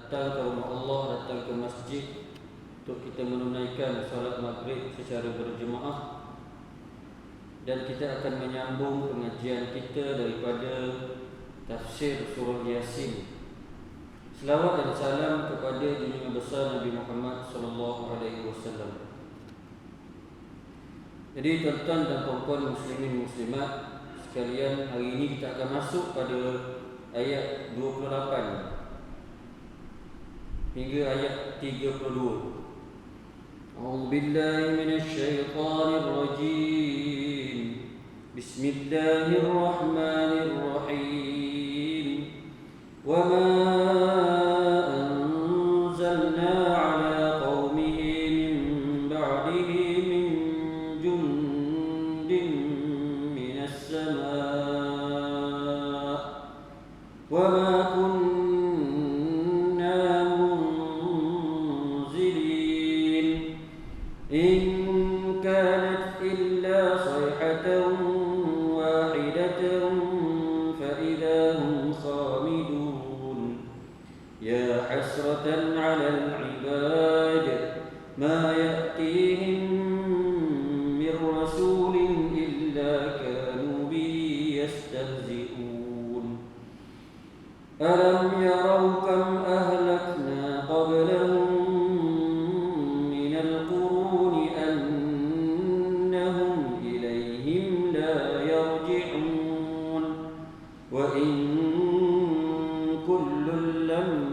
datang ke rumah Allah, datang ke masjid untuk kita menunaikan salat maghrib secara berjemaah. Dan kita akan menyambung pengajian kita daripada tafsir surah Yasin. Selawat dan salam kepada junjungan besar Nabi Muhammad sallallahu alaihi wasallam. Jadi tuan-tuan dan puan-puan muslimin muslimat sekalian, hari ini kita akan masuk pada ayat 28 hingga ayat 32. A'udzu billahi minasy syaithanir rajim. Bismillahirrahmanirrahim. Wa ma anzalna 'ala qaumihi min ba'dihi min jundin minas sama' wa ma على العباد ما يأتيهم من رسول إلا كانوا به يستهزئون ألم يروا كم أهلكنا قبلهم من القرون أنهم إليهم لا يرجعون وإن كل لما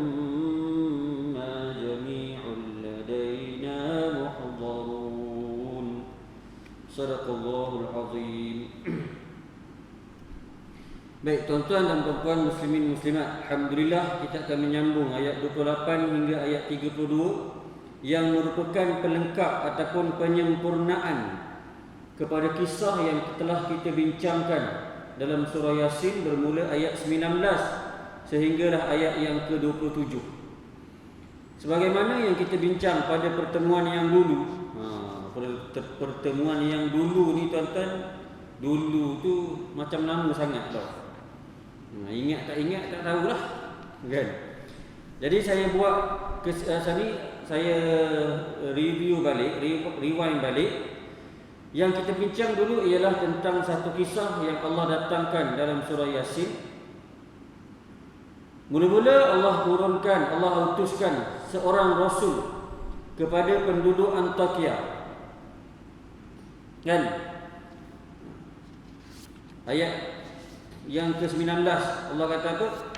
Sadaqallahul azim. Baik tuan-tuan dan puan-puan muslimin muslimat, alhamdulillah kita akan menyambung ayat 28 hingga ayat 32 yang merupakan pelengkap ataupun penyempurnaan kepada kisah yang telah kita bincangkan dalam surah Yasin bermula ayat 19 sehinggalah ayat yang ke-27. Sebagaimana yang kita bincang pada pertemuan yang dulu. Pertemuan yang dulu ni tuan-tuan, dulu tu macam lama sangat tau. Ingat tak tahulah kan. Jadi saya buat saya review balik, rewind balik. Yang kita bincang dulu ialah tentang satu kisah yang Allah datangkan dalam surah Yasin. Mula-mula Allah turunkan, Allah utuskan seorang rasul kepada penduduk Antakya. Kan? Ayat yang ke-19 Allah kata apa?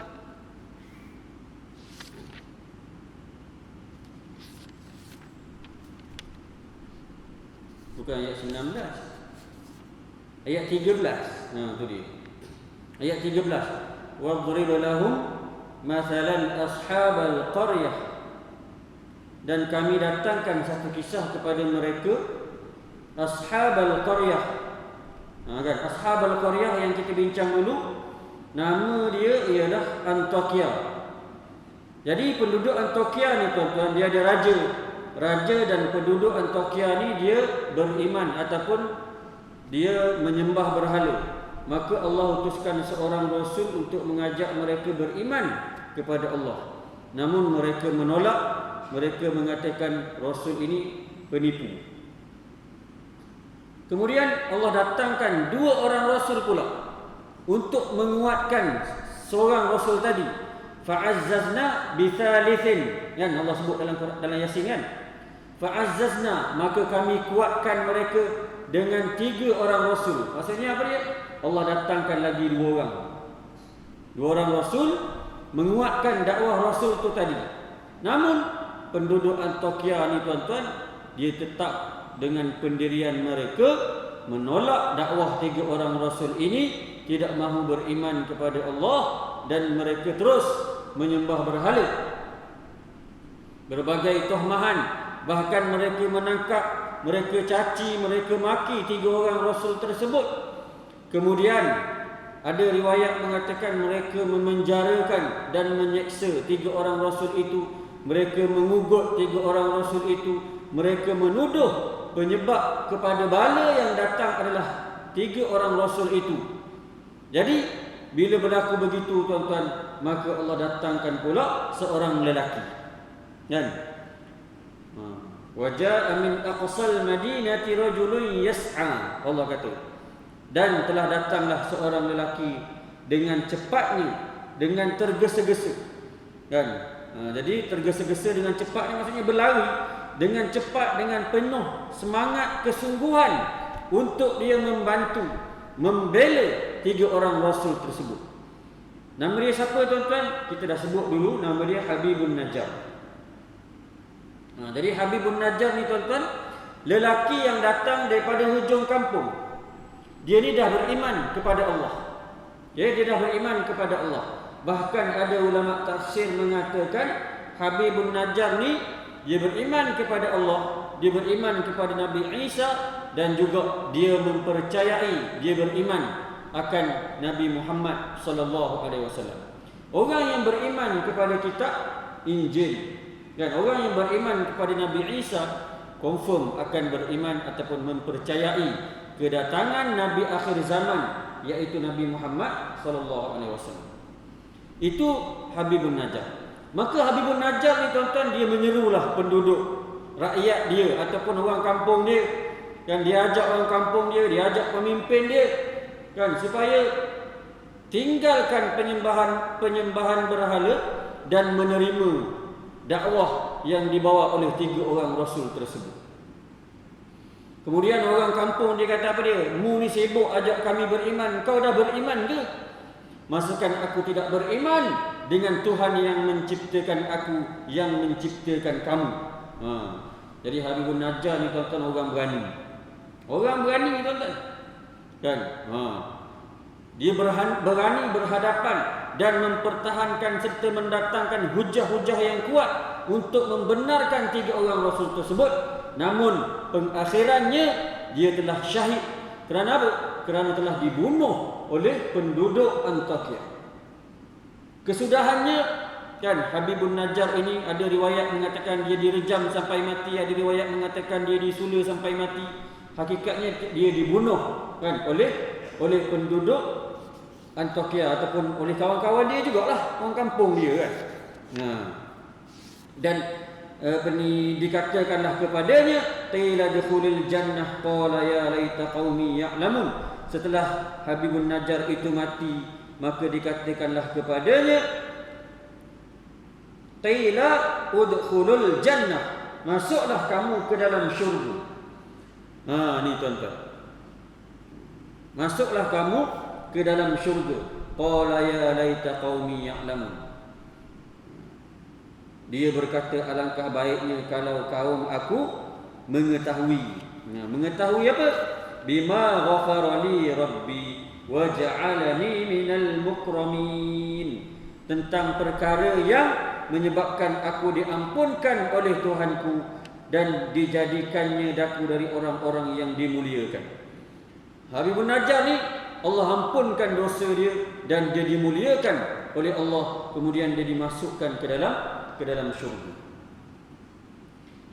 Bukan ayat 19. Ayat 13. Itu dia. Ayat 13. Wadrib lahum mathalan ashabal qaryah. Dan kami datangkan satu kisah kepada mereka Ashabal Qaryah. Kan? Ashabal Qaryah yang kita bincang dulu, nama dia ialah Antakya. Jadi penduduk Antakya ni tuan-tuan, dia ada raja. Raja dan penduduk Antakya ni dia beriman ataupun dia menyembah berhala. Maka Allah utuskan seorang rasul untuk mengajak mereka beriman kepada Allah. Namun mereka menolak, mereka mengatakan rasul ini penipu. Kemudian Allah datangkan dua orang rasul pula untuk menguatkan seorang rasul tadi. Fa'azzazna bithalithin. Kan Allah sebut dalam Yasin kan? Fa'azzazna, maka kami kuatkan mereka dengan 3 orang rasul. Maksudnya apa dia? Allah datangkan lagi 2 orang. 2 orang rasul menguatkan dakwah rasul tu tadi. Namun penduduk Antakya ni tuan-tuan, dia tetap dengan pendirian mereka menolak dakwah 3 orang rasul ini, tidak mahu beriman kepada Allah dan mereka terus menyembah berhala. Berbagai tuhmahan, bahkan mereka menangkap, mereka caci, mereka maki 3 orang rasul tersebut. Kemudian ada riwayat mengatakan mereka memenjarakan dan menyeksa 3 orang rasul itu. Mereka mengugut 3 orang rasul itu. Mereka menuduh penyebab kepada bala yang datang adalah 3 orang rasul itu. Jadi bila berlaku begitu tuan-tuan, maka Allah datangkan pula seorang lelaki. Kan? Wa jaa min aqsal madinati rajulun yas'a. Allah kata, dan telah datanglah seorang lelaki dengan cepatnya, dengan tergesa-gesa. Kan? Jadi tergesa-gesa dengan cepat ni maksudnya berlari dengan cepat, dengan penuh semangat, kesungguhan untuk dia membantu, membela 3 orang rasul tersebut. Nama dia siapa tuan-tuan? Kita dah sebut dulu, nama dia Habibun Najjar. Jadi Habibun Najjar ni tuan-tuan, lelaki yang datang daripada hujung kampung. Dia ni dah beriman kepada Allah. Dia dah beriman kepada Allah. Bahkan ada ulama tafsir mengatakan Habibun Najjar ni dia beriman kepada Allah, dia beriman kepada Nabi Isa, dan juga dia mempercayai, dia beriman akan Nabi Muhammad sallallahu alaihi wasallam. Orang yang beriman kepada kitab Injil, dan orang yang beriman kepada Nabi Isa confirm akan beriman ataupun mempercayai kedatangan Nabi akhir zaman, iaitu Nabi Muhammad sallallahu alaihi wasallam. Itu Habibun Najjar. Maka Habibun Najjar ni tuan-tuan, dia menyerulah penduduk, rakyat dia ataupun orang kampung dia, kan, dia ajak orang kampung dia, dia ajak pemimpin dia, kan, supaya tinggalkan penyembahan berhala dan menerima dakwah yang dibawa oleh 3 orang rasul tersebut. Kemudian orang kampung dia kata apa dia? Mu ni sibuk ajak kami beriman, kau dah beriman ke? Masakan aku tidak beriman dengan Tuhan yang menciptakan aku, yang menciptakan kamu. Jadi Habibun Najjar ni tuan-tuan orang berani. Orang berani tuan-tuan. Kan? Dia berani berhadapan dan mempertahankan serta mendatangkan hujah-hujah yang kuat untuk membenarkan 3 orang rasul tersebut. Namun pengakhirannya dia telah syahid. Kerana apa? Kerana telah dibunuh oleh penduduk Antakya. Kesudahannya, kan, Habibun Najjar ini ada riwayat mengatakan dia direjam sampai mati, ada riwayat mengatakan dia disula sampai mati. Hakikatnya dia dibunuh, kan, oleh penduduk Antakya ataupun oleh kawan-kawan dia jugalah, orang kampung dia, kan. Dan dikatakanlah kepadanya, "Taila dukhulil jannah qala ya laita qaumi ya'lamun." Setelah Habibun Najjar itu mati, maka dikatakanlah kepadanya, "Taila udkhulul jannah." Masuklah kamu ke dalam syurga. Ni tuan-tuan. Masuklah kamu ke dalam syurga. Qala ya laita qaumi ya'lamun. Dia berkata, alangkah baiknya kalau kaum aku mengetahui. Mengetahui apa? Bima ghafara li rabbi wa ja'alani minal mukramin. Tentang perkara yang menyebabkan aku diampunkan oleh Tuhanku dan dijadikannya daku dari orang-orang yang dimuliakan. Habibun Najjar ni Allah ampunkan dosa dia dan dia dimuliakan oleh Allah, kemudian dia dimasukkan ke dalam syurga.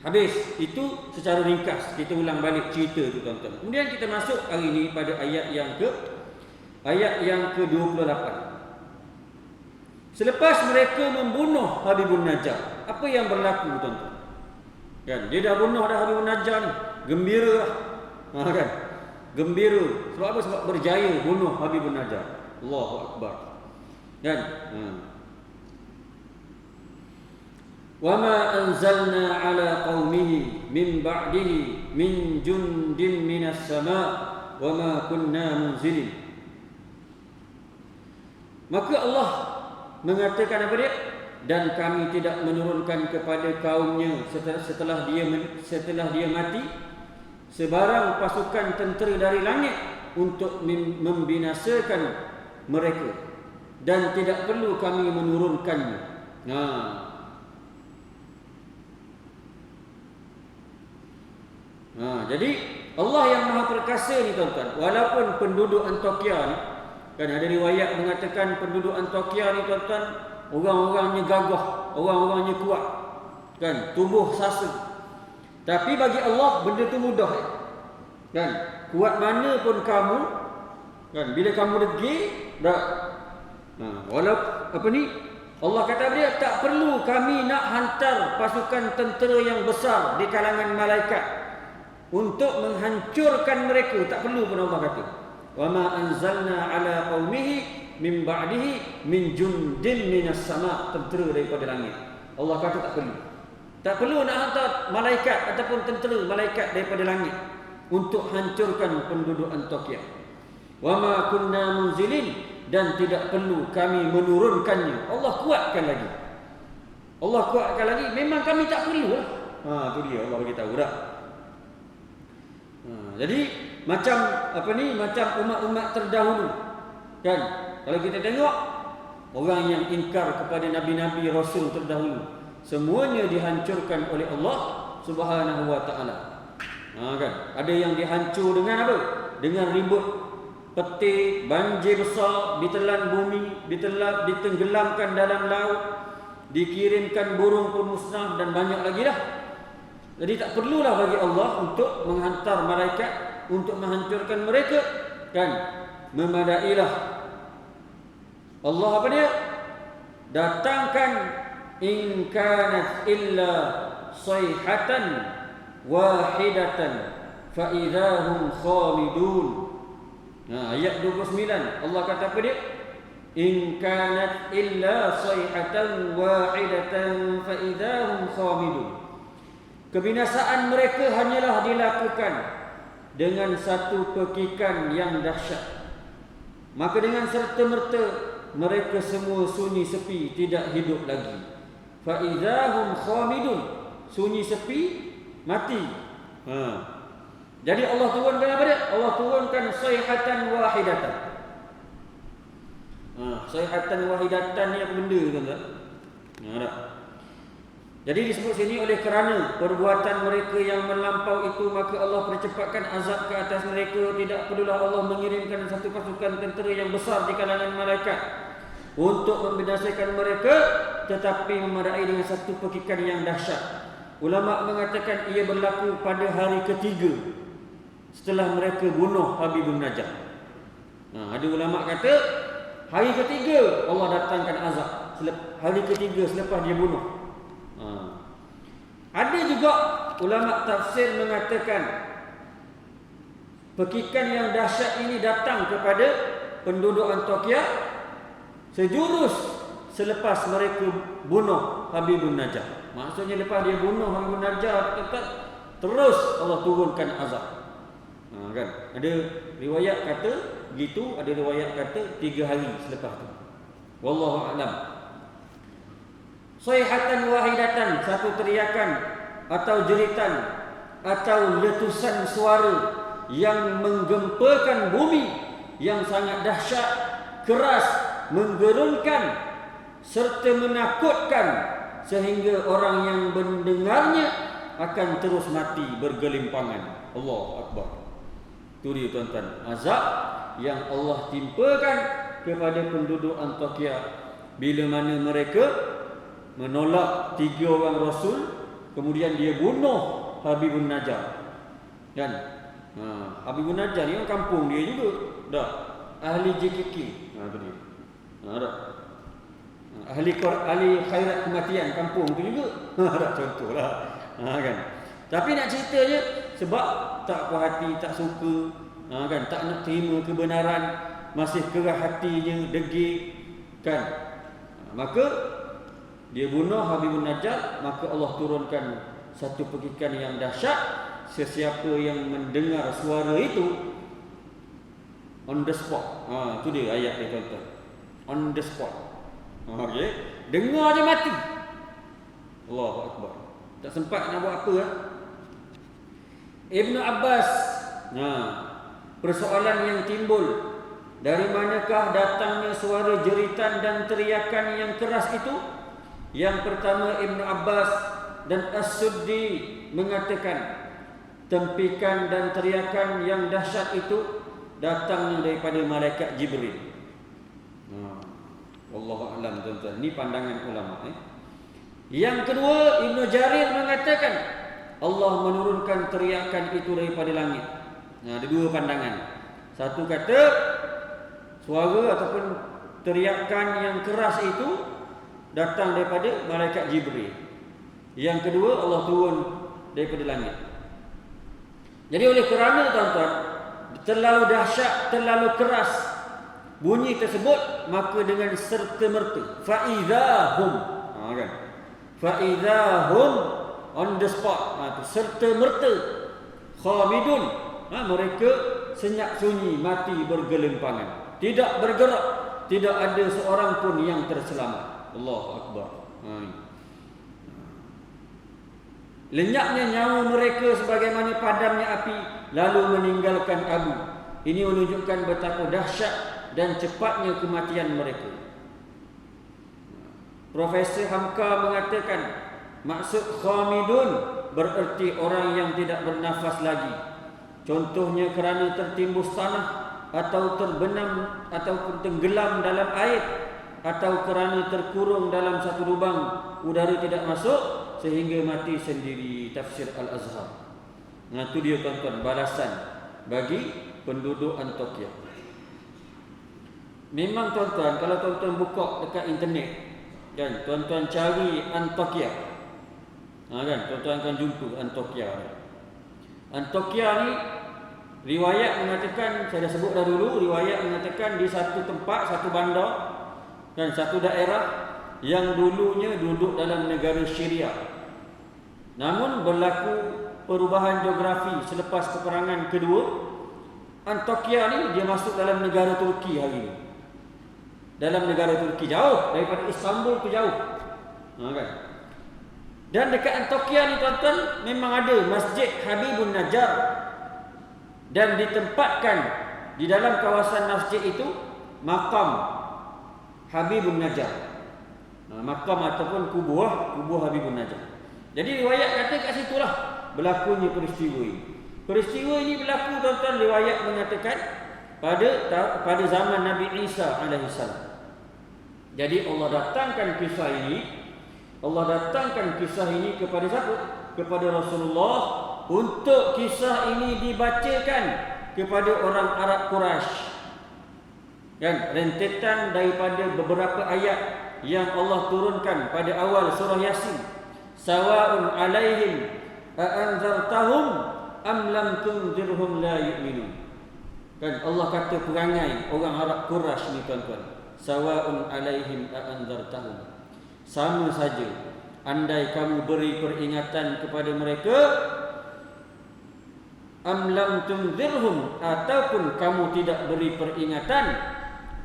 Habis itu secara ringkas kita ulang balik cerita tu tuan-tuan. Kemudian kita masuk hari ini pada ayat yang ke-28. Selepas mereka membunuh Habibun Najjar, apa yang berlaku tuan-tuan? Kan, dia dah bunuh dah Habibun Najjar ni, gembira lah. Kan? Gembira. Sebab apa? Sebab berjaya bunuh Habibun Najjar. Allahu Akbar. Kan? وَمَا أَنْزَلْنَا عَلَى قَوْمِهِ مِنْ بَعْدِهِ مِنْ جُنْدٍ مِنَ السَّمَاءِ وَمَا كُنَّا مُنْزِلِينَ. Maka Allah mengatakan apa dia? Dan kami tidak menurunkan kepada kaumnya setelah dia mati sebarang pasukan tentera dari langit untuk membinasakan mereka, dan tidak perlu kami menurunkannya. Jadi Allah yang Maha Perkasa ni tuan-tuan, walaupun penduduk Antakya ni, kan, ada riwayat mengatakan penduduk Antakya ni tuan-tuan orang-orangnya gagah, orang-orangnya kuat, kan, tubuh sasa. Tapi bagi Allah benda tu mudah, kan. Kuat mana pun kamu, kan, bila kamu degil, Walau apa ni? Allah kata dia tak perlu kami nak hantar pasukan tentera yang besar di kalangan malaikat untuk menghancurkan mereka, tak perlu pun Allah kata. Wa ma anzalna ala qaumihi min ba'dihi min jundin minas sama, tentera daripada langit. Allah kata tak perlu. Tak perlu nak hantar malaikat ataupun tentera malaikat daripada langit untuk hancurkan penduduk Antakya. Wa ma kunna munzilin, dan tidak perlu kami menurunkannya. Allah kuatkan lagi. Allah kuatkan lagi, memang kami tak perlu lah. Tu dia Allah bagi tahu dah. Jadi macam apa ni, macam umat-umat terdahulu kan, kalau kita tengok orang yang ingkar kepada nabi-nabi rasul terdahulu, semuanya dihancurkan oleh Allah Subhanahu wa taala. Kan, ada yang dihancur dengan apa? Dengan ribut petir, banjir besar, ditelan bumi, ditenggelamkan dalam laut, dikirimkan burung pemusnah dan banyak lagi dah. Jadi tak perlulah bagi Allah untuk menghantar malaikat untuk menghancurkan mereka kan. Memadailah Allah apa dia? Datangkan in kanat illa sayhatan wahidatan fa idahum khamidun. Ayat 29 Allah kata apa dia? In kanat illa sayhatan wahidatan fa idahum khamidun. Kebinasaan mereka hanyalah dilakukan dengan satu pekikan yang dahsyat, maka dengan serta-merta mereka semua sunyi sepi, tidak hidup lagi. Fa idahum khamidun, sunyi sepi, mati. Jadi Allah turunkan apa dia? Allah turunkan sayhatan wahidatan. Sayhatan wahidatan ni apa benda tuan-tuan? Tak. Jadi disebut sini oleh kerana perbuatan mereka yang melampau itu, maka Allah percepatkan azab ke atas mereka. Tidak perlulah Allah mengirimkan satu pasukan tentera yang besar di kalangan malaikat untuk membinasakan mereka, tetapi memadai dengan satu pekikan yang dahsyat. Ulama mengatakan ia berlaku pada hari ketiga setelah mereka bunuh Habibun Najjar. Ada ulama kata hari ketiga Allah datangkan azab, hari ketiga selepas dia bunuh. Ada juga ulama tafsir mengatakan pekikan yang dahsyat ini datang kepada penduduk Antakya sejurus selepas mereka bunuh Habibun Najjar. Maksudnya lepas dia bunuh Habibun Najjar, terus Allah turunkan azab. Kan? Ada riwayat kata begitu, ada riwayat kata 3 hari selepas tu. Wallahu a'lam. Sayhatan wahidatan, satu teriakan atau jeritan atau letusan suara yang menggempakan bumi, yang sangat dahsyat, keras, menggerunkan serta menakutkan, sehingga orang yang mendengarnya akan terus mati bergelimpangan. Allahu Akbar. Itu dia tuan-tuan, azab yang Allah timpakan kepada penduduk Antakya bila mana mereka menolak 3 orang rasul, kemudian dia bunuh Habibun Najjar. Kan? Habibun Najjar ni kampung dia juga. Dah. Ahli JKK. Tu dia. Dah. Ahli khairat kematian kampung tu juga. Dah contohlah. Kan? Tapi nak ceritanya sebab tak puas hati, tak suka, kan, tak nak terima kebenaran, masih kerah hatinya, degil, kan? Maka dia bunuh Habibun Najjar, maka Allah turunkan satu pekikan yang dahsyat. Sesiapa yang mendengar suara itu on the spot. Itu dia ayat dia tuan-tuan. On the spot. Okey, dengar je mati. Allahu Akbar. Tak sempat nak buat apa lah. Ibnu Abbas, persoalan yang timbul, dari manakah datangnya suara jeritan dan teriakan yang keras itu? Yang pertama, Ibnu Abbas dan As-Suddi mengatakan tempikan dan teriakan yang dahsyat itu datangnya daripada malaikat Jibril. Wallahu a'lam tuan-tuan. Ini pandangan ulama. Yang kedua, Ibnu Jarir mengatakan Allah menurunkan teriakan itu daripada langit. Ada 2 pandangan. Satu kata suara ataupun teriakan yang keras itu datang daripada malaikat Jibril. Yang kedua, Allah turun daripada langit. Jadi oleh kerana tuan-tuan, terlalu dahsyat, terlalu keras bunyi tersebut, maka dengan serta-merta fa'idhahum, kan? Fa'idhahum on the spot, serta-merta khamidun, mereka senyap sunyi, mati bergelimpangan, tidak bergerak, tidak ada seorang pun yang terselamat. Allahu Akbar. Lenyapnya nyawa mereka sebagaimana padamnya api, lalu meninggalkan abu. Ini menunjukkan betapa dahsyat dan cepatnya kematian mereka. Profesor Hamka mengatakan, maksud khamidun bererti orang yang tidak bernafas lagi. Contohnya kerana tertimbus tanah, atau terbenam ataupun tenggelam dalam air, atau kerana terkurung dalam satu lubang, udara tidak masuk sehingga mati sendiri. Tafsir Al-Azhar. Nah, itu dia tuan-tuan balasan bagi penduduk Antioquia. Memang tuan-tuan, kalau tuan-tuan buka dekat internet, kan, tuan-tuan cari Antioquia, kan, tuan-tuan akan jumpa Antioquia. Antioquia ni riwayat mengatakan, saya dah sebut dah dulu, riwayat mengatakan di satu tempat, satu bandar dan satu daerah yang dulunya duduk dalam negara Syria. Namun berlaku perubahan geografi selepas peperangan kedua. Antioquia ni dia masuk dalam negara Turki hari ini. Dalam negara Turki, jauh daripada Istanbul tu jauh. Kan? Dan dekat Antioquia ni tuan-tuan memang ada Masjid Habibun Najjar. Dan ditempatkan di dalam kawasan masjid itu makam Habibun Najjar. Makam ataupun kubur Habibun Najjar. Jadi riwayat kata kat situlah berlakunya peristiwa ini. Peristiwa ini berlaku tuan-tuan, riwayat mengatakan pada zaman Nabi Isa alaihissalam. Jadi Allah datangkan kisah ini kepada siapa? Kepada Rasulullah, untuk kisah ini dibacakan kepada orang Arab Quraisy. Kan, rentetan daripada beberapa ayat yang Allah turunkan pada awal surah Yasin. Sawa'un alaihim a'anzartahum am lam tunzirhum la yu'minun. Kan, Allah kata perangai orang Arab Quraisy ni tuan-tuan, sawa'un alaihim a'anzartahum, sama saja andai kamu beri peringatan kepada mereka, am lam tunzirhum, ataupun kamu tidak beri peringatan,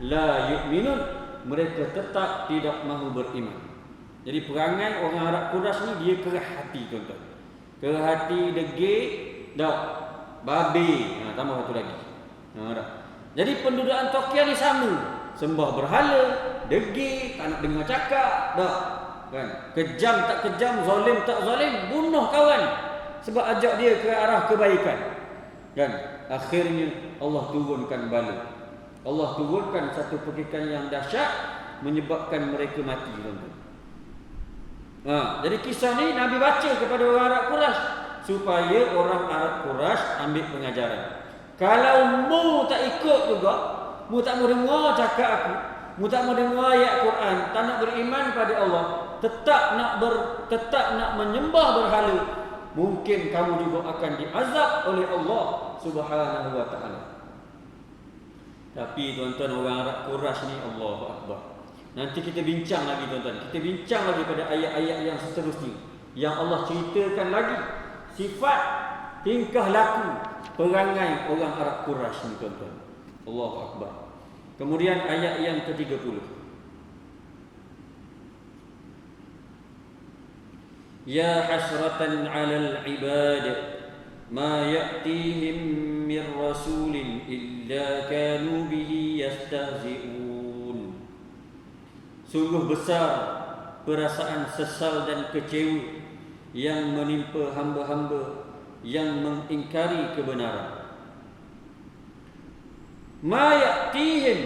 la yu'minun, mereka tetap tidak mahu beriman. Jadi perangai orang Arab Quraisy ni dia kerah hati tuan-tuan. Kerah hati, degil, dak, babi, tambah satu lagi. Jadi penduduk Antioquia ni sama, sembah berhala, degil, tak nak dengar cakap, dak. Kan? Kejam tak kejam, zalim tak zalim, bunuh kawan sebab ajak dia ke arah kebaikan. Kan? Akhirnya Allah turunkan bala. Allah turunkan satu petikan yang dahsyat menyebabkan mereka mati, tuan-tuan. Jadi kisah ni Nabi baca kepada orang Arab Quraisy supaya orang Arab Quraisy ambil pengajaran. Kalau mu tak ikut juga, mu tak mau dengar cakap aku, mu tak mau dengar ayat Quran, tak nak beriman pada Allah, tetap nak menyembah berhala, mungkin kamu juga akan diazab oleh Allah Subhanahu wa taala. Tapi tuan-tuan, orang Arab Quraisy ni, Allahu Akbar. Nanti kita bincang lagi tuan-tuan. Kita bincang lagi pada ayat-ayat yang seterusnya, yang Allah ceritakan lagi sifat, tingkah laku, perangai orang Arab Quraisy ni tuan-tuan. Allahu Akbar. Kemudian ayat yang ke-30. Ya hasratan 'alal 'ibad ma ya'tihim min rasulin illa kanu bihi yastahzi'un. Sungguh besar perasaan sesal dan kecewa yang menimpa hamba-hamba yang mengingkari kebenaran. Ma ya'tihim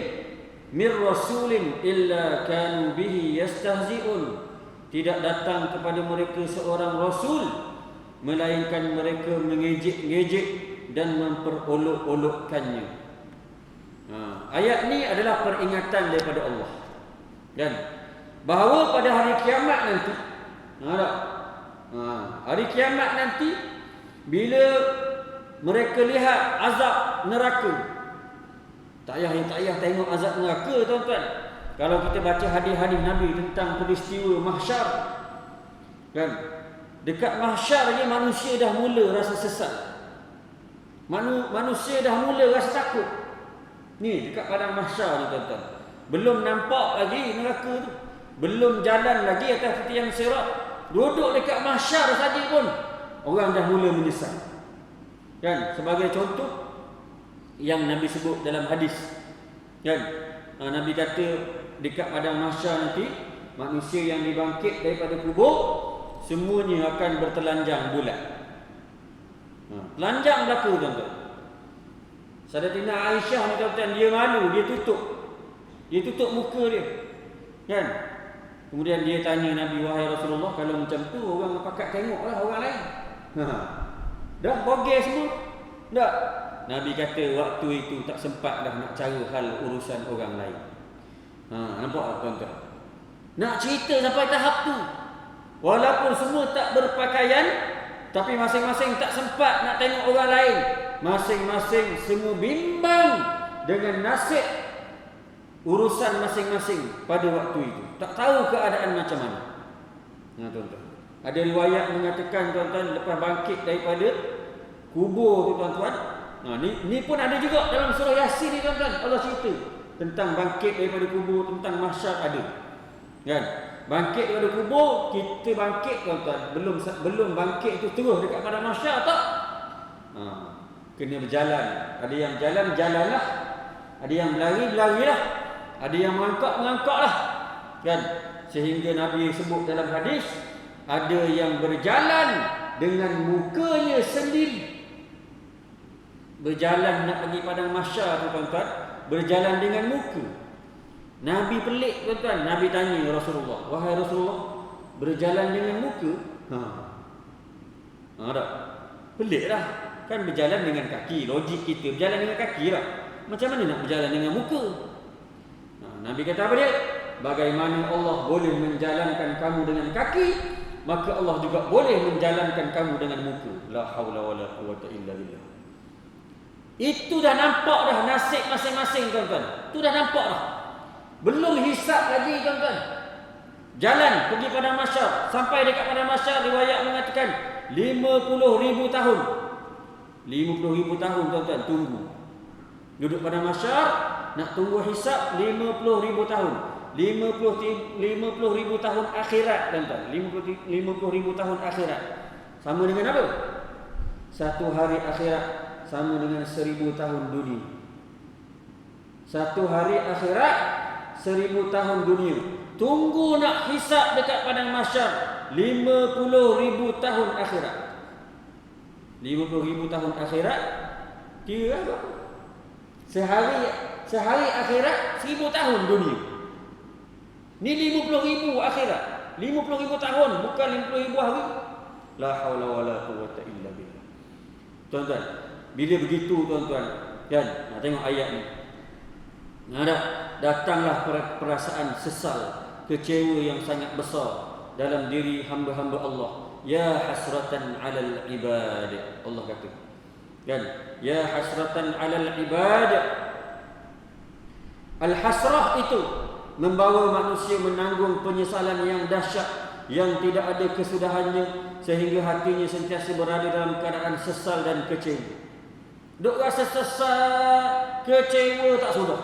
min rasulin illa kanu bihi yastahzi'un. Tidak datang kepada mereka seorang rasul melainkan mereka mengejek-ngejek dan memperolok-olokkannya. Ayat ni adalah peringatan daripada Allah. Dan bahawa pada hari kiamat nanti, hari kiamat nanti, bila mereka lihat azab neraka, tak payah tengok azab neraka, tuan-tuan. Kalau kita baca hadis-hadis Nabi tentang peristiwa mahsyar, kan, dekat mahsyar ni manusia dah mula rasa sesat, manusia dah mula rasa takut. Ni dekat padang mahsyar ni, tuan-tuan. Belum nampak lagi neraka tu, belum jalan lagi atas tiang sirat, duduk dekat mahsyar saja pun orang dah mula menyesal. Kan, sebagai contoh yang Nabi sebut dalam hadis, kan, Nabi kata dekat padang mahsyar nanti manusia yang dibangkit daripada kubur semuanya akan bertelanjang bulat. Telanjang berlaku, tuan-tuan. Sayyidatina Aisyah ni, tuan-tuan, dia malu, dia tutup muka dia, kan. Kemudian dia tanya Nabi, wahai Rasulullah, kalau macam tu orang pakat tengoklah orang lain. Dah bogel semua. Tak. Nabi kata waktu itu tak sempat dah nak cara hal urusan orang lain. Nampak tak, tuan-tuan? Nak cerita sampai tahap tu. Walaupun semua tak berpakaian, tapi masing-masing tak sempat nak tengok orang lain. Masing-masing semua bimbang dengan nasib urusan masing-masing pada waktu itu. Tak tahu keadaan macam mana. Tuan-tuan. Ada riwayat mengatakan, tuan-tuan, lepas bangkit daripada kubur tu, tuan-tuan. Ni pun ada juga dalam surah Yasin ni, tuan-tuan. Allah cerita tentang bangkit daripada kubur, tentang mahsyar ada. Kan? Bangkit daripada kubur, kita bangkit, tuan-tuan. Belum bangkit itu terus dekat pada mahsyar, tak? Kena berjalan. Ada yang jalanlah. Ada yang berlarilah. Ada yang melangkah-melangkahlah. Kan? Sehingga Nabi sebut dalam hadis, ada yang berjalan dengan mukanya sendiri. Berjalan nak pergi padang mahsyar tu, tuan-tuan, berjalan dengan muka. Nabi pelik, tuan-tuan. Nabi tanya Rasulullah, wahai Rasulullah, berjalan dengan muka? Tak? Pelik lah. Kan berjalan dengan kaki, logik kita berjalan dengan kaki lah. Macam mana nak berjalan dengan muka? Nabi kata apa dia? Bagaimana Allah boleh menjalankan kamu dengan kaki, maka Allah juga boleh menjalankan kamu dengan muka. La haula wala quwwata illa billah. Itu dah nampak dah nasib masing-masing, tuan-tuan. Itu dah nampak dah. Belum hisab lagi, tuan-tuan. Jalan pergi pada mahsyar, sampai dekat pada mahsyar, riwayat mengatakan 50,000 tahun. 50,000 tahun, tuan-tuan, tunggu. Duduk pada mahsyar, nak tunggu hisab 50,000 tahun. 50,000 tahun akhirat, tuan-tuan. 50,000 tahun akhirat. Sama dengan apa? Satu hari akhirat sama dengan 1000 tahun dunia. Satu hari akhirat 1000 tahun dunia. Tunggu nak hisab dekat padang mahsyar 50,000 tahun akhirat. 50,000 tahun akhirat kira berapa? Sehari akhirat 1000 tahun dunia. Ni 50,000 akhirat. 50,000 tahun, bukan 50,000 hari. La haula wala quwwata illa billah. Tuan-tuan, bila begitu, tuan-tuan, kan, tengok ayat ni. Datanglah perasaan sesal, kecewa yang sangat besar dalam diri hamba-hamba Allah. Ya hasratan 'alal ibad. Allah kata, kan? Ya hasratan 'alal ibad. Al-hasrah itu membawa manusia menanggung penyesalan yang dahsyat yang tidak ada kesudahannya, sehingga hatinya sentiasa berada dalam keadaan sesal dan kecewa. Duk rasa sesal, kecewa tak sudah.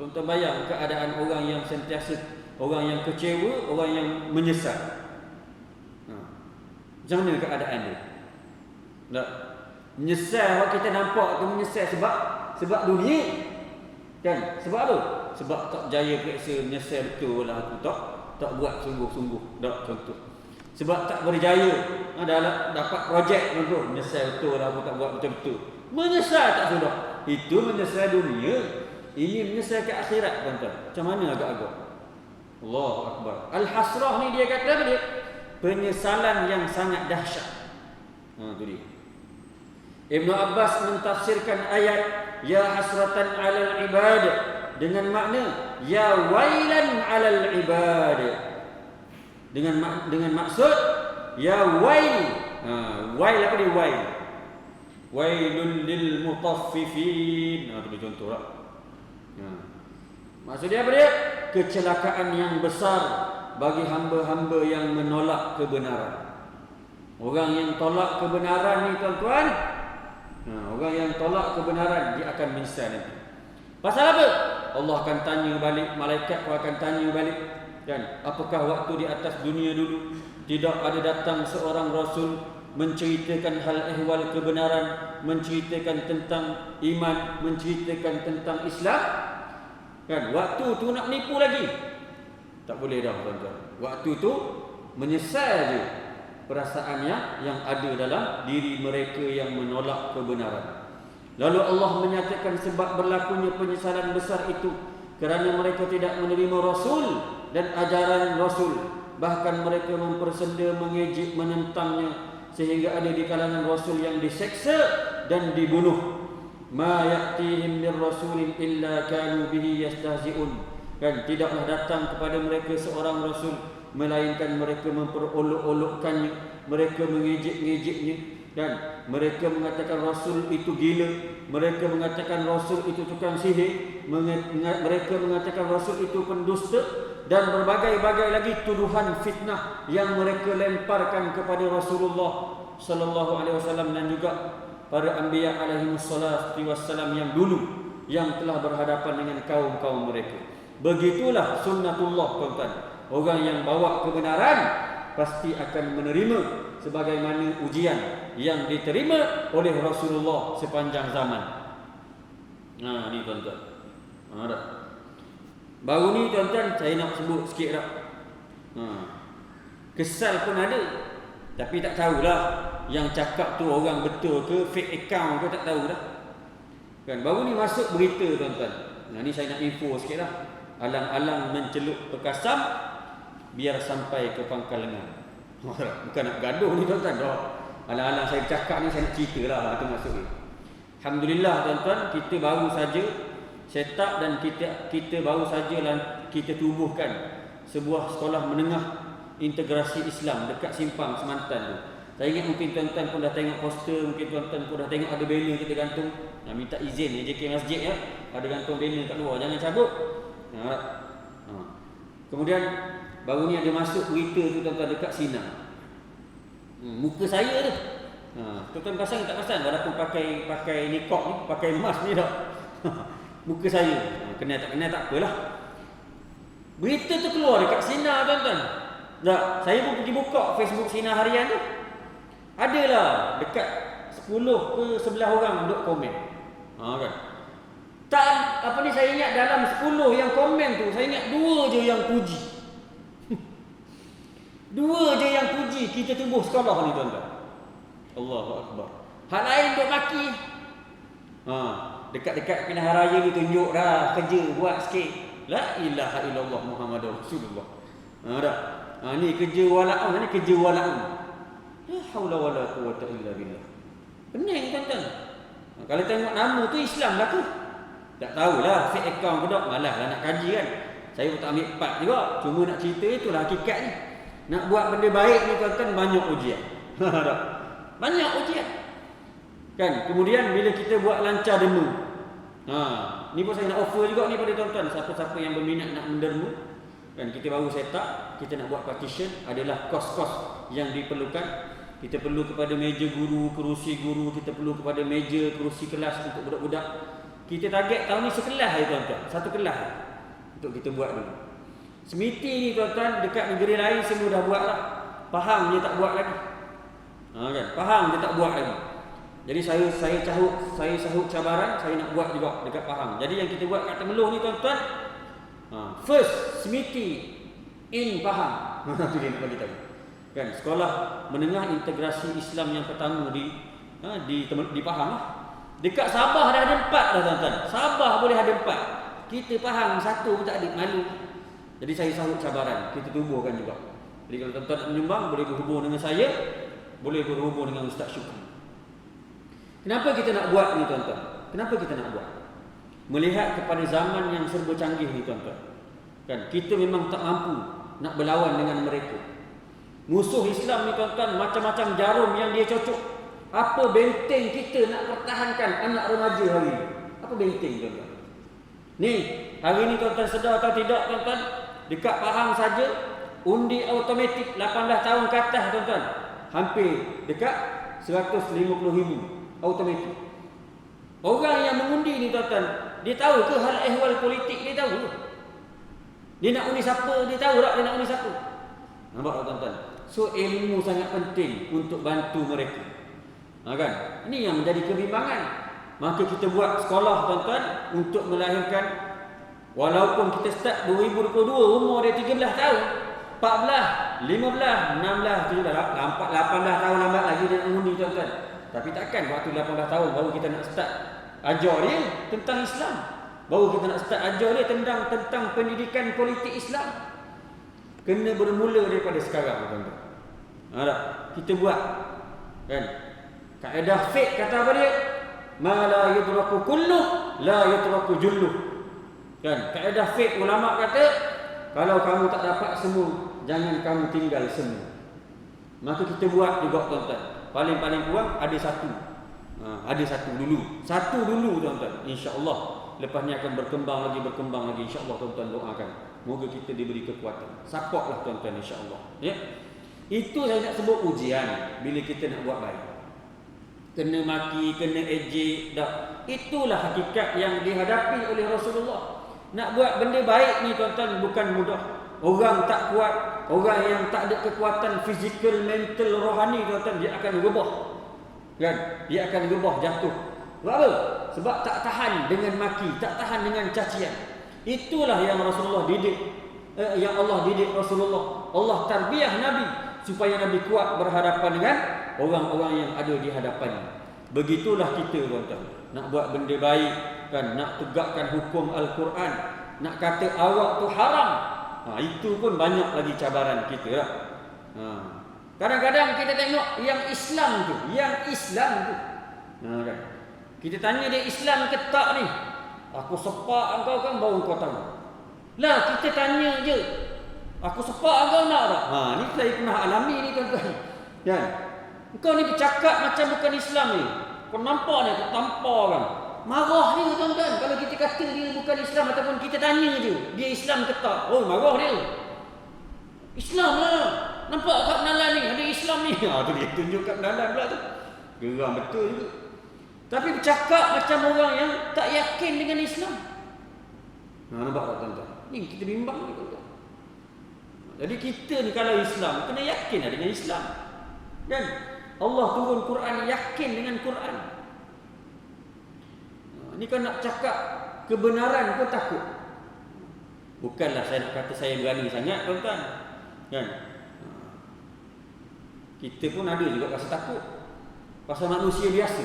Tuan-tuan bayang keadaan orang yang sentiasa, orang yang kecewa, orang yang menyesal. Macam mana keadaan dia? Menyesal, kita nampak tu menyesal sebab dunia. Kan? Sebab apa? Sebab tak jaya periksa, menyesal betul lah aku tak buat sungguh-sungguh. Tak, contoh. Sebab tak berjaya dapat projek contoh, menyesal betul lah aku tak buat betul-betul. Menyesal tak sudah. Itu menyesal dunia. Ini menyesal ke akhirat, tuan-tuan. Macam mana agak-agak? Allahu Akbar. Al-hasrah ni dia kata apa dia? Penyesalan yang sangat dahsyat. Itu dia. Ibn Abbas mentafsirkan ayat ya hasratan 'alal ibad, dengan makna ya wailan 'alal ibad, dengan maksud ya wail. Wail apa dia? Wail, wailul lil mutaffifin. Itu contoh lah. Maksud dia apa dia? Kecelakaan yang besar bagi hamba-hamba yang menolak kebenaran. Orang yang tolak kebenaran ni tuan-tuan, orang yang tolak kebenaran dia akan menyesal nanti. Pasal apa? Allah akan tanya balik, malaikat pun akan tanya balik, kan? Apakah waktu di atas dunia dulu tidak ada datang seorang rasul menceritakan hal ehwal kebenaran, menceritakan tentang iman, menceritakan tentang Islam? Kan? Waktu tu nak menipu lagi? Tak boleh dah tuan-tuan. Waktu tu menyesal je perasaannya yang ada dalam diri mereka yang menolak kebenaran. Lalu Allah menyatakan sebab berlakunya penyesalan besar itu kerana mereka tidak menerima Rasul dan ajaran Rasul. Bahkan mereka mempersenda, mengejek, menentangnya, sehingga ada di kalangan Rasul yang diseksa dan dibunuh. Ma ya'tihim min rasulin illa kanu bihi yastahzi'un. Kan, tidaklah datang kepada mereka seorang Rasul melainkan mereka memperolok-olokkannya, mereka mengejek-ngejeknya, dan mereka mengatakan Rasul itu gila, mereka mengatakan Rasul itu tukang sihir, mereka mengatakan Rasul itu pendusta, dan berbagai-bagai lagi tuduhan fitnah yang mereka lemparkan kepada Rasulullah sallallahu alaihi wasallam dan juga para anbiya alaihi wassalam yang dulu yang telah berhadapan dengan kaum-kaum mereka. Begitulah sunnatullah tuan-tuan. Orang yang bawa kebenaran pasti akan menerima sebagaimana ujian yang diterima oleh Rasulullah sepanjang zaman. Ni tuan-tuan. Dah. Baru ni tuan-tuan saya nak sebut sikit dah. Kesal pun ada. Tapi tak tahulah yang cakap tu orang betul ke, fake account ke, tak tahu dah. Kan, baru ni masuk berita tuan-tuan. Ni saya nak info sikit dah. Alang-alang mencelup pekasam biar sampai ke pangkal lengan. Bukan nak gaduh ni tuan-tuan. Alang-alang saya cakap ni saya nak cerita lah. Itu maksud dia. Alhamdulillah tuan-tuan, kita baru saja set up dan kita baru saja kita tubuhkan sebuah sekolah menengah integrasi Islam dekat Simpang Semantan tu. Saya ingat mungkin tuan-tuan pun dah tengok poster, mungkin tuan-tuan pun dah tengok ada banner kita gantung. Minta izin JK Masjid ya, ada gantung banner kat luar, jangan cabut. Kemudian baru ni ada masuk berita tu tuan-tuan dekat Sina. Muka saya tu. Tuan-tuan pasang tak pasang? Walaupun pakai niqab ni, pakai mask ni dah. Muka saya. Kena tak apalah. Berita tu keluar dekat Sina tuan-tuan. Tak, saya pun pergi buka Facebook Sina harian tu. Adalah dekat 10 ke 11 orang duk komen. Kan. Tak, apa ni, saya ingat dalam 10 yang komen tu, saya ingat 2 je yang puji. 2 je yang puji kita tubuh sekolah ni tuan-tuan. Allahu Akbar. Hal lain duk maki. Dekat-dekat pilihan raya ni tunjuk dah kerja buat sikit. La ilaha illallah Muhammadur Rasulullah. Dah. Ni kerja wala'un, ni kerja wala'un. La haula wala quwwata illa billah. Pening tuan-tuan. Kalau tengok nama tu Islam lah ke? Tak tahulah fake account ke tak, malah lah nak kaji kan. Saya pun tak ambil part juga. Cuma nak cerita itulah hakikat ni. Nak buat benda baik ni tuan-tuan banyak ujian. Banyak ujian. Kan, kemudian bila kita buat lancar demo. Ni pun saya nak offer juga ni pada tuan-tuan, siapa-siapa yang berminat nak menderma. Kan, kita baru set up, kita nak buat partition, adalah kos-kos yang diperlukan. Kita perlu kepada meja guru, kerusi guru, kita perlu kepada meja, kerusi kelas untuk budak-budak. Kita target tahun ni sekelas je tuan-tuan, satu kelas untuk kita buat dulu. Semiti ni tuan-tuan dekat negeri lain semua dah buat lah. Pahang dia tak buat lagi. Kan? Pahang dia tak buat lagi. Jadi saya sahut cabaran, saya nak buat juga dekat Pahang. Jadi yang kita buat kat Temeloh ni tuan-tuan, first semiti in Pahang. Itu dia nak bagi tahu. Kan, sekolah menengah integrasi Islam yang pertama di Pahang lah. Dekat Sabah dah ada 4 dah tuan-tuan. Sabah boleh ada 4. Kita Pahang 1 pun tak ada, malu. Jadi saya sahut cabaran, kita tubuhkan juga. Jadi kalau tuan-tuan nak menyumbang, boleh berhubung dengan saya, boleh berhubung dengan Ustaz Syukri. Kenapa kita nak buat ni tuan-tuan? Kenapa kita nak buat? Melihat kepada zaman yang serba canggih ni tuan-tuan. Kan kita memang tak mampu nak berlawan dengan mereka. Musuh Islam ni tuan-tuan macam-macam jarum yang dia cocok. Apa benteng kita nak pertahankan anak remaja hari ni? Apa benteng tuan-tuan? Ni, hari ni tuan-tuan sedar atau tidak tuan-tuan? Dekat Pahang saja undi automatik 18 tahun ke atas tuan-tuan. Hampir dekat 150,000 automatik. Orang yang mengundi ni tuan-tuan, dia tahu ke hal ehwal politik? Dia tahu ke? Dia nak undi siapa? Dia tahu tak dia nak undi siapa? Nampak tak tuan-tuan? So ilmu sangat penting untuk bantu mereka. Kan? Ini yang menjadi kebimbangan. Maka kita buat sekolah tuan-tuan untuk melahirkan, walaupun kita start 2022, umur dia 13 tahun, 14, 15, 16, 17, 18 tahun lambat lagi dia nak mengundi tuan-tuan. Tapi takkan waktu 18 tahun baru kita nak start ajar dia tentang Islam. Baru kita nak start ajar dia tentang pendidikan politik Islam. Kena bermula daripada sekarang tuan-tuan. Tak? Kita buat kan? Kaedah fiqh kata apa dia? Ma la yudraku kulluh la yudraku julluh. Kan? Kaedah fiqh ulama kata, kalau kamu tak dapat semua, jangan kamu tinggal semua. Maka kita buat juga tuan-tuan. Paling-paling kurang ada satu. Ada satu dulu tuan-tuan. Insya-Allah lepas ni akan berkembang lagi insya-Allah tuan-tuan doakan. Moga kita diberi kekuatan. Supportlah tuan-tuan insya-Allah. Ya. Itu saya nak sebut ujian bila kita nak buat baik. Kena maki, kena ejek, dah. Itulah hakikat yang dihadapi oleh Rasulullah. Nak buat benda baik ni tuan-tuan bukan mudah. Orang tak kuat, orang yang tak ada kekuatan fizikal, mental, rohani tuan-tuan, dia akan rebah. Kan? Dia akan rebah, jatuh. Kenapa? Sebab tak tahan dengan maki, tak tahan dengan cacian. Itulah yang Rasulullah didik, yang Allah didik Rasulullah. Allah tarbiyah Nabi supaya Nabi kuat berhadapan dengan orang-orang yang ada di hadapannya. Begitulah kita tuan-tuan. Nak buat benda baik, kan, nak tegakkan hukum Al-Quran, nak kata awak tu haram. Itu pun banyak lagi cabaran kita lah. Kadang-kadang kita tengok yang Islam tu, kan? Kita tanya dia Islam ke tak ni? Aku sepak engkau kan baru kau tahu. Lah kita tanya je, aku sepak engkau nak tak? Ni saya pernah alami ni tuan-tuan. Kan? Engkau ni bercakap macam bukan Islam ni. Kau nampak ni, aku tampar kan. Marah dia tuan-tuan kalau kita kata dia bukan Islam ataupun kita tanya dia Islam ke tak. Oh, marah dia. Islam lah. Nampak kat penalan ni ada Islam ni. Tu dia tunjuk kat penalan pula tu. Geram betul juga. Tapi bercakap macam orang yang tak yakin dengan Islam. Nampak tak tuan-tuan? Ni kita bimbang ni tuan-tuan. Jadi kita ni kalau Islam kena yakin lah dengan Islam. Kan? Allah turun Quran, yakin dengan Quran. Ni kan nak cakap kebenaran pun takut. Bukanlah saya nak kata saya berani sangat tuan-tuan. Kan? Kita pun ada juga rasa takut. Pasal manusia biasa.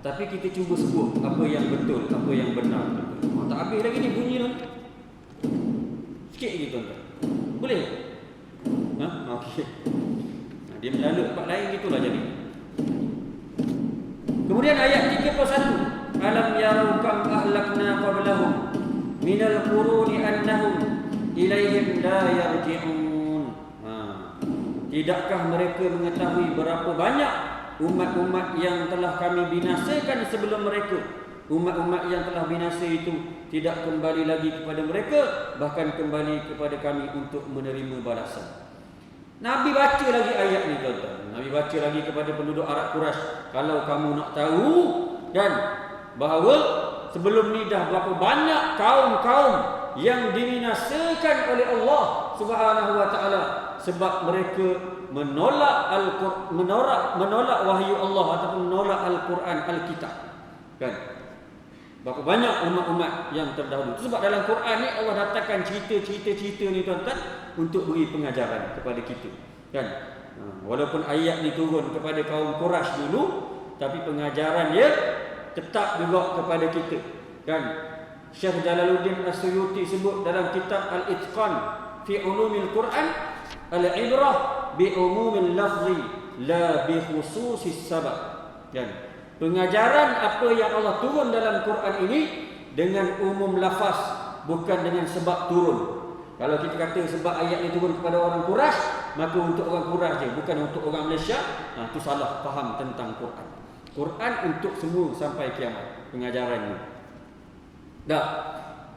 Tapi kita cuba sebut apa yang betul, apa yang benar. Tak habis lagi ni bunyi tu. Sikit lagi tuan-tuan. Boleh? Okey. Dia melalui tempat lain gitulah jadi. Kemudian ayat 31. Alam yarau kam ahlakna qablahum minal quruni annahum ilaihim la yarji'un. Tidakkah mereka mengetahui berapa banyak umat-umat yang telah kami binasakan sebelum mereka? Umat-umat yang telah binasa itu tidak kembali lagi kepada mereka, bahkan kembali kepada kami untuk menerima balasan. Nabi baca lagi ayat ni tuan-tuan. Nabi baca lagi kepada penduduk Arab Quraisy, kalau kamu nak tahu kan bahawa sebelum ni dah berapa banyak kaum-kaum yang dibinasakan oleh Allah Subhanahu wa taala sebab mereka menolak menolak wahyu Allah ataupun menolak Al-Quran, Al-Kitab. Kan? Berapa banyak umat-umat yang terdahulu. Itu sebab dalam Quran ni Allah datangkan cerita-cerita ni tuan-tuan untuk beri pengajaran kepada kita. Kan? Walaupun ayat ni turun kepada kaum Quraisy dulu, tapi pengajaran dia tetap juga kepada kita. Kan? Syekh Jalaluddin As-Suyuti sebut dalam kitab Al-Itqan fi Ulumil Quran, al-ibrah bi umumil lafzi la bi khususis sabab. Kan? Pengajaran apa yang Allah turun dalam Quran ini dengan umum lafaz, bukan dengan sebab turun. Kalau kita kata sebab ayat ini turun kepada orang Quraisy, maka untuk orang Quraisy je, bukan untuk orang Malaysia. Itu salah faham tentang Quran. Quran untuk semua sampai kiamat pengajarannya. Dah.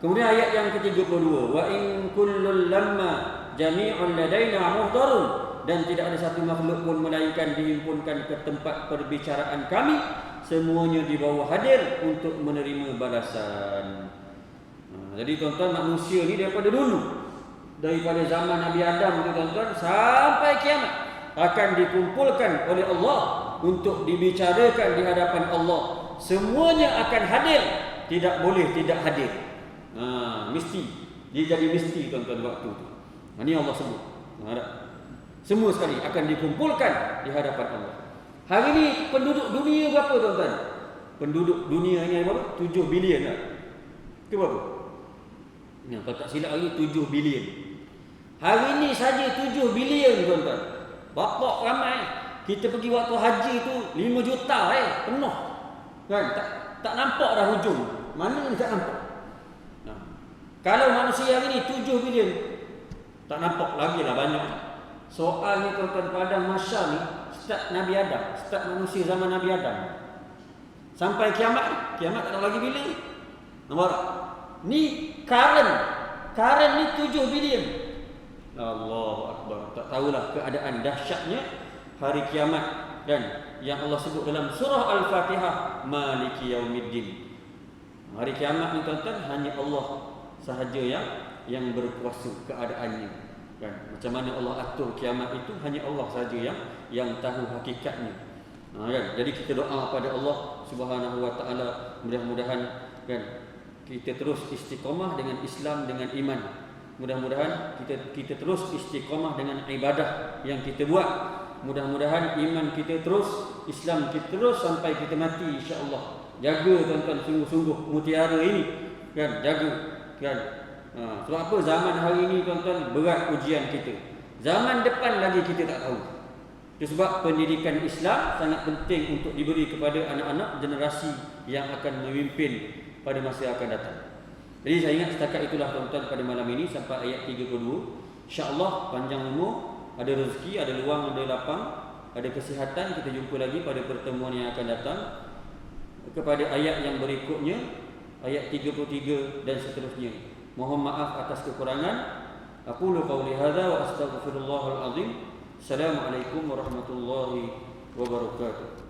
Kemudian ayat yang ke-32, wa in kullul lamma jami'un ladaina muhdarun, dan tidak ada satu makhluk pun melainkan dihimpunkan ke tempat perbicaraan kami, semuanya dibawa hadir untuk menerima balasan. Jadi tuan-tuan, manusia ni daripada dulu, daripada zaman Nabi Adam tu tuan-tuan sampai kiamat akan dikumpulkan oleh Allah untuk dibicarakan di hadapan Allah. Semuanya akan hadir, tidak boleh tidak hadir. Mesti. Dia jadi mesti tuan-tuan waktu tu. Ini Allah sebut. Semua sekali akan dikumpulkan di hadapan Allah. Hari ini penduduk dunia berapa tuan-tuan? Penduduk dunia ini berapa? 7 bilion tak? Itu berapa? Kalau tak silap hari 7 bilion. Hari ini saja 7 bilion tuan-tuan. Bapak ramai. Kita pergi waktu haji tu 5 juta penuh. Kan? Tak nampak dah hujung. Mana ni tak nampak? Kalau manusia hari ni 7 bilion, tak nampak lagi lah banyak. Soal ni tuan-tuan, pada masa ni start Nabi Adam, start manusia zaman Nabi Adam sampai kiamat. Kiamat tak tahu lagi bila. Nampak tak? Ni current ni 7 bilion. Allahu Akbar. Tak tahulah keadaan dahsyatnya hari kiamat. Dan yang Allah sebut dalam surah Al-Fatihah, Maliki Yaumiddin. Hari kiamat ni tuan-tuan, hanya Allah sahaja yang berkuasa keadaannya. Kan? Macam mana Allah atur kiamat itu, hanya Allah sahaja yang tahu hakikatnya. Kan? Jadi kita doa pada Allah Subhanahu Wa Taala, mudah-mudahan kan kita terus istiqamah dengan Islam, dengan iman. Mudah-mudahan kita terus istiqamah dengan ibadah yang kita buat. Mudah-mudahan iman kita terus, Islam kita terus sampai kita mati, insya-Allah. Jaga tuan-tuan sungguh-sungguh mutiara ini, kan? Jaga, kan? Sebab apa zaman hari ini tuan-tuan berat ujian kita. Zaman depan lagi kita tak tahu. Itu sebab pendidikan Islam sangat penting untuk diberi kepada anak-anak generasi yang akan memimpin pada masa yang akan datang. Jadi saya ingat setakat itulah tuan-tuan pada malam ini sampai ayat 32. InsyaAllah panjang umur, ada rezeki, ada luang, ada lapang, ada kesihatan. Kita jumpa lagi pada pertemuan yang akan datang. Kepada ayat yang berikutnya, ayat 33 dan seterusnya. Mohon maaf atas kekurangan. Aqulu qawli hadza wa astaghfirullahal azim. Assalamualaikum warahmatullahi wabarakatuh.